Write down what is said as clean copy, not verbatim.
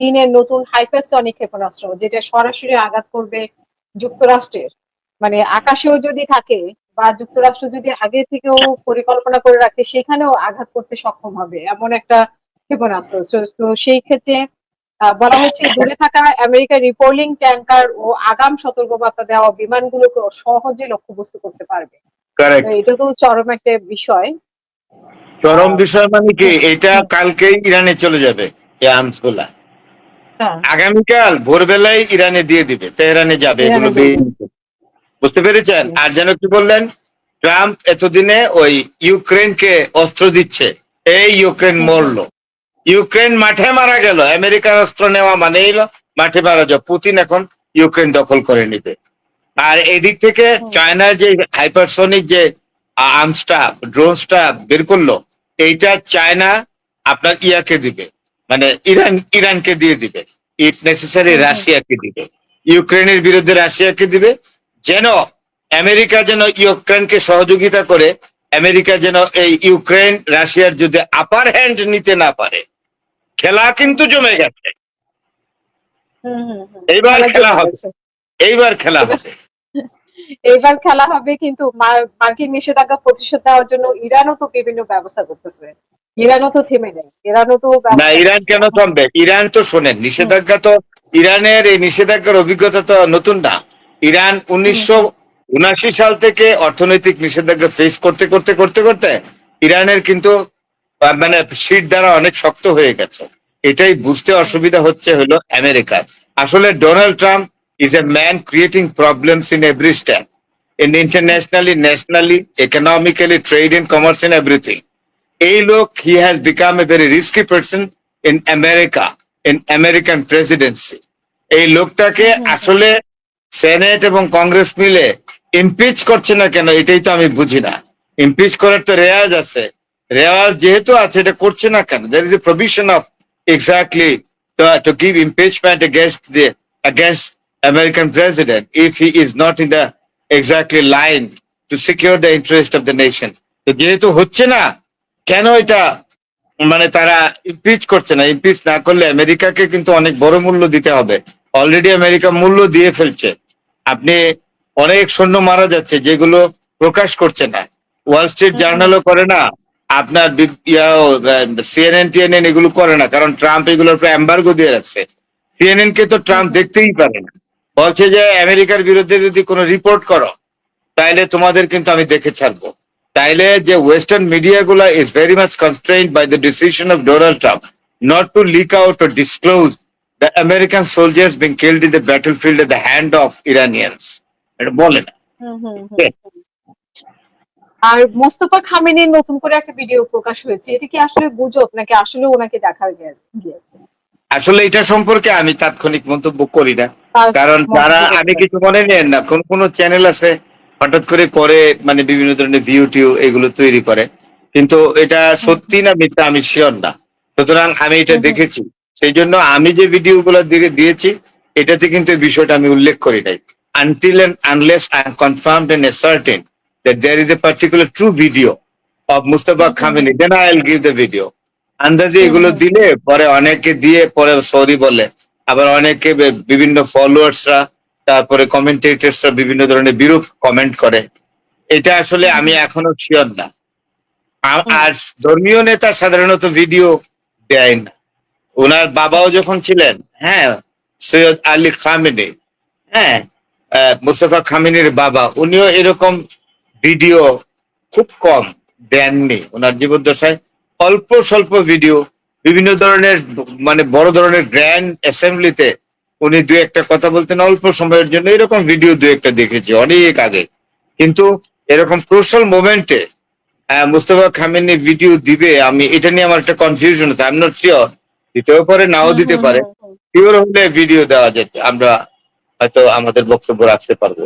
চীনের নতুন হাইপারসনিক ক্ষেপণাস্ত্র, যেটা সরাসরি আঘাত করবে যুক্তরাষ্ট্রের, মানে আকাশেও যদি থাকে বা যুক্তরাষ্ট্র যদি আগে থেকেও পরিকল্পনা করে রাখে সেখানেও আঘাত করতে সক্ষম হবে এমন একটা ক্ষেপণাস্ত্র। তো সেই ক্ষেত্রে বলা হয়েছে দূরে থাকা আমেরিকার রিপোলিং ট্যাঙ্কার ও আগাম সতর্কবার্তা দেওয়া বিমানগুলোকে সহজে লক্ষ্যবস্তু করতে পারবে। এটা তো চরম একটা বিষয়। চরম বিষয় মানে কি, এটা কালকেই ইরানে চলে যাবে এই আর্মস গুলা, আগামীকাল ভোরবেলায় ইরানে দিয়ে দিবে, তেহরানে যাবে এগুলো। বুঝতে পেরেছেন? আর যেন কি বললেন, ট্রাম্প এতদিনে ওই ইউক্রেনকে অস্ত্র দিচ্ছে, এই ইউক্রেন মরলো, ইউক্রেন মাঠে মারা গেল, আমেরিকার অস্ত্র নেওয়া মানেই মাঠে মারা যাও, পুতিন এখন ইউক্রেন দখল করে নিবে। আর এদিক থেকে চায়না যে হাইপারসনিক যে আর্মসটা, ড্রোনসটা বের করলো, এইটা চায়না আপনার ইয়াকে দিবে, মানে ইরানকে দিয়ে দিবে, ইফ নেসেসারি রাশিয়াকে দিবে, ইউক্রেনের বিরুদ্ধে রাশিয়াকে দিবে, যেন আমেরিকা যেন ইউক্রেনকে সহযোগিতা করে, আমেরিকা যেন এই ইউক্রেন রাশিয়ার যুদ্ধে আপার হ্যান্ড নিতে না পারে। খেলা কিন্তু জমে গেছে, এইবার খেলা হবে, এইবার খেলা হবে, এইবার খেলা হবে। কিন্তু মার্কিন নিষেধাজ্ঞা প্রতিশোধ দেওয়ার জন্য ইরানও তো বিভিন্ন ব্যবস্থা করতেছে, ইরানও তো থেমে নেই, ইরানও তো না। ইরান কেন থামবে? ইরান তো শোনেন, নিষেধাজ্ঞা তো, ইরানের এই নিষেধাজ্ঞার অভিজ্ঞতা তো নতুন না। ইরান 1979 সাল থেকে অর্থনৈতিক নিষেধাজ্ঞা ফেস করতে করতে করতে করতে ইরানের কিন্তু মানে শীত দ্বারা অনেক শক্ত হয়ে গেছে। এটাই বুঝতে অসুবিধা হচ্ছে হলো আমেরিকার। আসলে Donald Trump is a man creating problems in every step, in internationally, nationally, economically, trade and commerce, in everything. এই লোক, he has become a very risky person in America, in American presidency. এই লোকটাকে আসলে senate এবং কংগ্রেস মিলে impeach করছে না কেন, এটাই তো আমি বুঝি না। ইমপিচ করার তো রেওয়াজ আছে, রেওয়াজ যেহেতু আছে, এটা করছে না কেন? there is a provision of exactly to give impeachment against American president if he is not in the exactly line to secure the interest of the nation. তো যেহেতু হচ্ছে না, কেন এটা মানে তারা ইমপিচ করছে না? ইমপিচ না করলে আমেরিকাকে কিন্তু অনেক বড় মূল্য দিতে হবে। অলরেডি আমেরিকা মূল্য দিয়ে ফেলছে। আপনি অনেক সৈন্য মারা যাচ্ছে, যেগুলো প্রকাশ করছে না, ওয়াল স্ট্রিট জার্নালও করে না, আপনার সিএনএন টিএনএন এগুলো করে না, কারণ ট্রাম্প এগুলোর উপরে এম্বার্গো দিয়ে রাখছে। সিএনএন কে তো ট্রাম্প দেখতেই পারে না, বলছে যে আমেরিকার বিরুদ্ধে যদি কোনো রিপোর্ট করো তাইলে তোমাদের কিন্তু আমি দেখে ছাড়বো। তাইলে যে ওয়েস্টার্ন মিডিয়া গুলা is very much constrained by the decision of Donald Trump not to leak out or disclose the American soldiers being killed in the battlefield at the hand of Iranians, এটা বলে না। আর মোস্তফা খামেনির নতুন করে একটা video প্রকাশ হয়েছে, এটা কি আসলে গুজব নাকি আসলে ওনাকে দেখা গিয়েছে? আসলে এটা সম্পর্কে আমি তাৎক্ষণিক মন্তব্য করি না, কারণ যারা, আমি কিছু মনে নেন না, কোন চ্যানেল আছে হঠাৎ করে মানে বিভিন্ন ধরনের ভিডিও এগুলো তৈরি করে, কিন্তু এটা সত্যি না মিথ্যা আমি শিওর না। সুতরাং আমি এটা দেখেছি, সেই জন্য আমি যে ভিডিও গুলো দিয়েছি এটাতে কিন্তু এই বিষয়টা আমি উল্লেখ করি নাই। Until and unless I am confirmed and ascertain that there is a particular true video of Mustafa Khamenei, then I'll give the video. আন্দাজে এগুলো দিলে পরে অনেকে দিয়ে পরে সরি বলে, আবার অনেকে বিভিন্ন ফলোয়ার্সরা, তারপরে কমেন্টেটরসরা বিভিন্ন ধরনের বিরূপ কমেন্ট করে। এটা আসলে আমি এখনো শিওর না। আর ধর্মীয় নেতা সাধারণত ভিডিও দেয় না। ওনার বাবাও যখন ছিলেন, হ্যাঁ, সৈয়দ আলী খামেনি, হ্যাঁ, মুস্তাফা খামেনির বাবা, উনিও এরকম ভিডিও খুব কম দেননি ওনার জীবদ্দশায়। অল্প স্বল্প ভিডিও, বিভিন্ন ধরনের মানে বড় ধরনের গ্র্যান্ড অ্যাসেম্বলিতে উনি দু একটা কথা বলতেন অল্প সময়ের জন্য, এরকম ভিডিও দু একটা দেখেছি অনেক আগে। কিন্তু এরকম ক্রুশাল মোমেন্টে মুস্তাফা খামেনি ভিডিও দিবে, আমি এটা নিয়ে আমার একটা কনফিউশন আছে। আই এম নট শিওর, দিতেও পারে নাও দিতে পারে। শিওর হলে ভিডিও দেওয়া যেত, আমরা হয়তো আমাদের বক্তব্য রাখতে পারবো।